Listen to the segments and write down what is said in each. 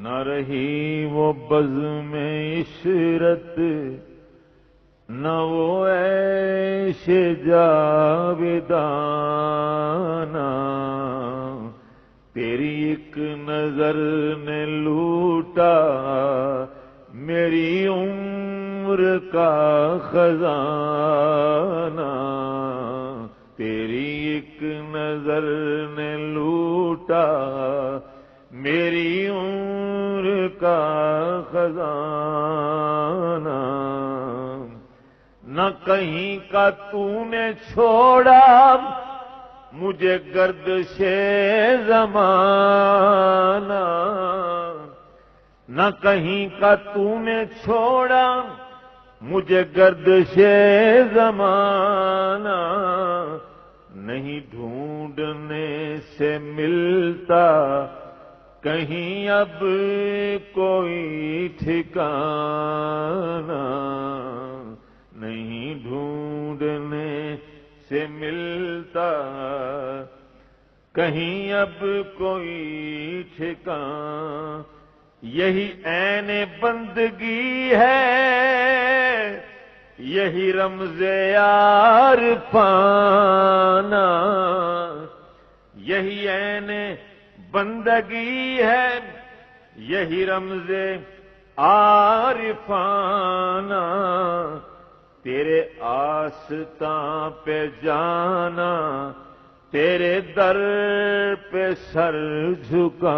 نہ رہی وہ بزم عشرت نہ وہ عیش جاویدانہ، تیری ایک نظر نے لوٹا میری عمر کا خزانہ، تیری ایک نظر نے لوٹا میری عمر کا خزانہ، نہ کہیں کا تو نے چھوڑا مجھے گردش زمانہ، نہ کہیں کا تو نے چھوڑا مجھے گردش زمانہ، نہیں ڈھونڈنے سے ملتا کہیں اب کوئی ٹھکانہ، نہیں ڈھونڈنے سے ملتا کہیں اب کوئی ٹھکانہ، یہی عین بندگی ہے یہی رمز عارفانہ، یہی عین بندگی ہے یہی رمز عارفانہ، تیرے آستاں پہ جانا تیرے در پہ سر جھکانا،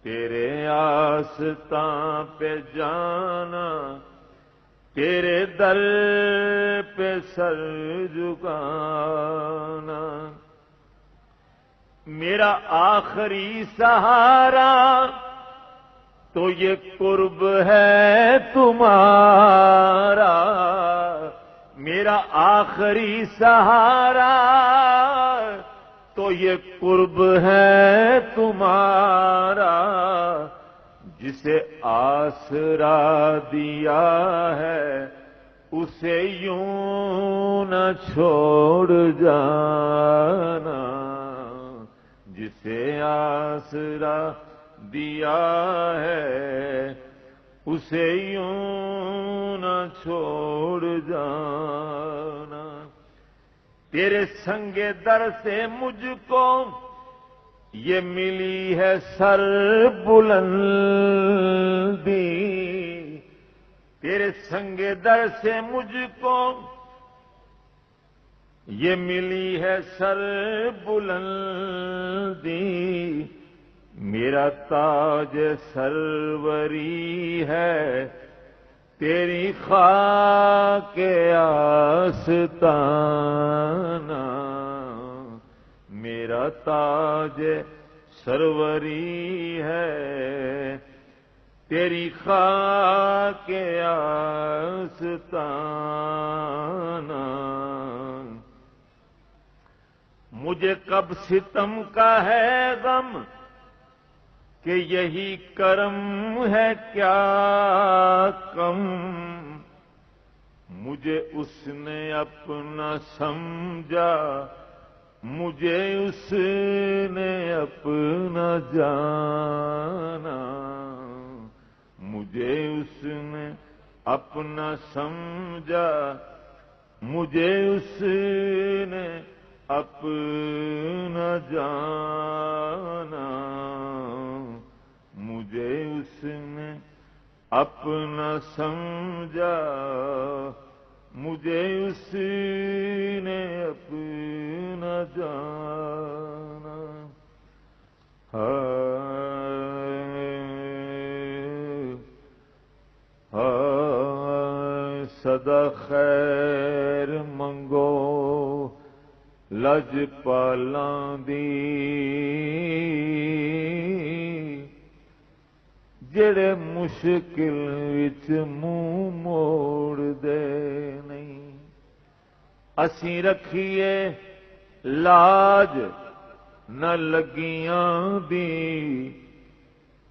تیرے آستاں پہ جانا تیرے در پہ سر جھکانا، میرا آخری سہارا تو یہ قرب ہے تمہارا، میرا آخری سہارا تو یہ قرب ہے تمہارا، جسے آسرا دیا ہے اسے یوں نہ چھوڑ جانا، جسے آسرا دیا ہے اسے یوں نہ چھوڑ جانا، تیرے سنگ در سے مجھ کو یہ ملی ہے سر بلندی، تیرے سنگ در سے مجھ کو یہ ملی ہے سر بلندی، میرا تاج سروری ہے تیری خاک آستانہ، میرا تاج سروری ہے تیری خاک آستانہ، مجھے کب ستم کا ہے غم کہ یہی کرم ہے کیا کم، مجھے اس نے اپنا سمجھا مجھے اس نے اپنا جانا، مجھے اس نے اپنا سمجھا مجھے اس نے اپنا جانا، مجھے اس نے اپنا سمجھا مجھے اس نے اپنا جانا، سدا خیر منگو لجپالاں دی جڑے مشکل وچ منہ موڑ دے نہیں، اسی رکھیے لاج نہ لگیاں دی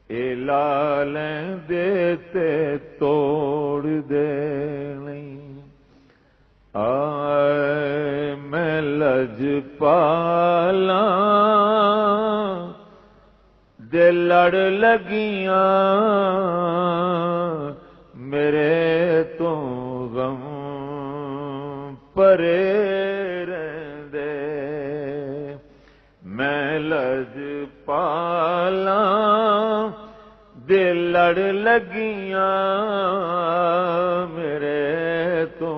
اے لا لیں دیتے توڑ دے نہیں، آئے میں لجپالاں دے لڑ لگیاں میرے تو غم پرے رہندے میں لج پالاں دے لڑ لگیاں میرے تو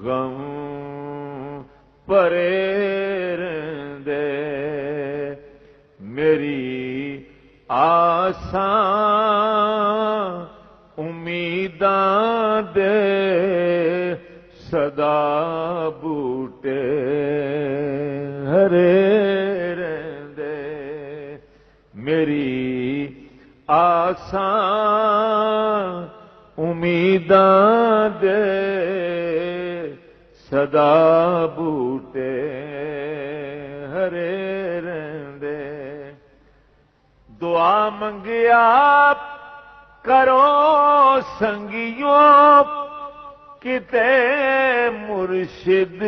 غم پرے رہندے میری آساں امیداں دے صدا بوٹے ہرے رہندے میری آساں امیداں دے صدا بوٹے ہرے رہندے دعا منگیا کرو سنگیوں کتے مرشد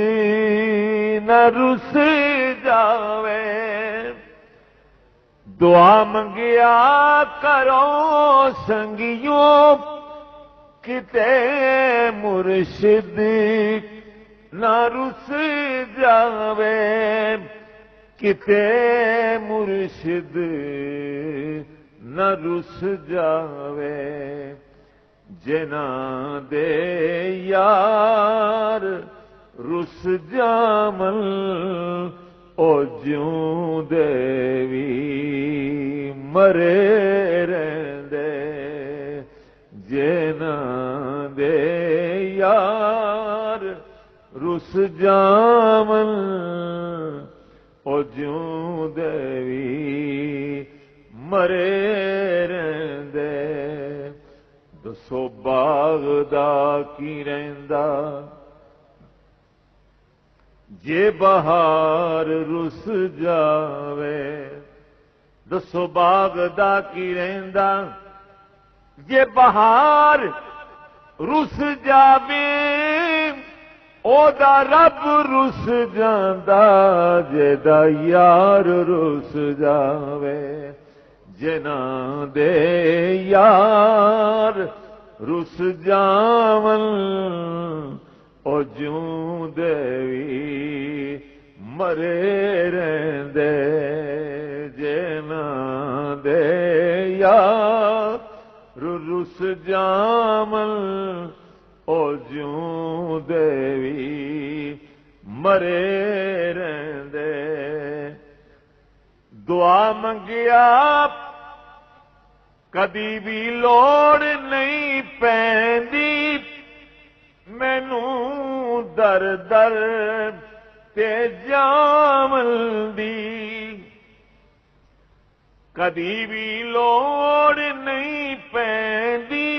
نہ رس جاوے دعا منگیا کرو سنگیوں کتے مرشد نہ رس جاوے کتے مرشد نہ رس جاوے جنا دے یار رس جامل او جوں دے وی مرے رہندے جنا دے یار رس جامل او جوں دے وی مرے رہندے دسو باغ دا کی رہندا جے بہار رس جاوے دسو باغ دا کی رہندا جے بہار رس جاوے او دا رب رس جاندا جے دا یار رس جاوے جنا دے یار رس جاون او جوں دے وی مرے رہندے جنا دے یار رس جاون او جوں دے وی مرے رہندے دعا منگیا کدی بھی لوڑ نہیں پیندی مینوں در در تے جامل دی کدی بھی لوڑ نہیں پیندی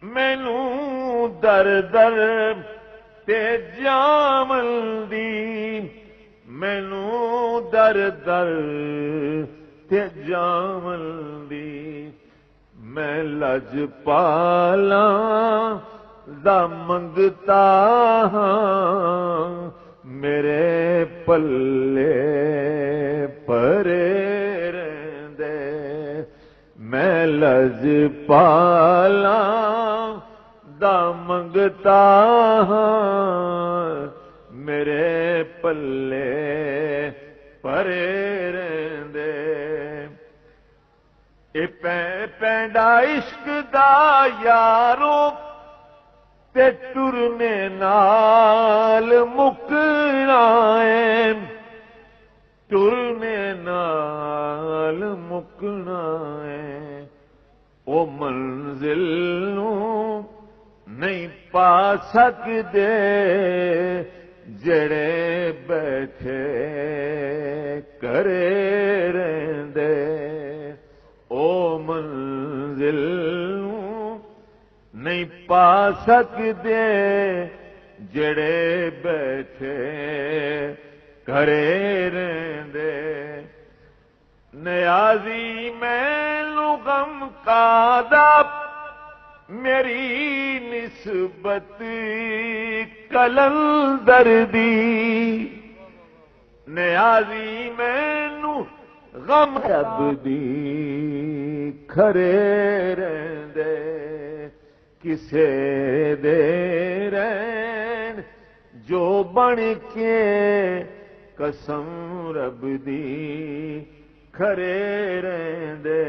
مینوں در در تے جامل دی مینوں در در تے جامل دی میں لج پالاں دا منگتا ہاں میرے پلے پرے رہندے میں لج پالاں دا منگتا ہاں میرے پلے پرے رہندے اے پینڈا عشق دا یارو تے ٹرنے نال مکنا ہے ٹرنے نال مکنا ہے او منزل نوں نہیں پا سکدے جڑے بیٹھے کرے رہندے او منزل نوں نہیں پا سکدے جڑے بیٹھے کرے رہندے نیازی مینوں غم کادا میری نسبت کلندر دی نیازی مینوں غم رب دی کھرے رہندے کسے دے رہن جو بن کے قسم رب دی کھرے رہندے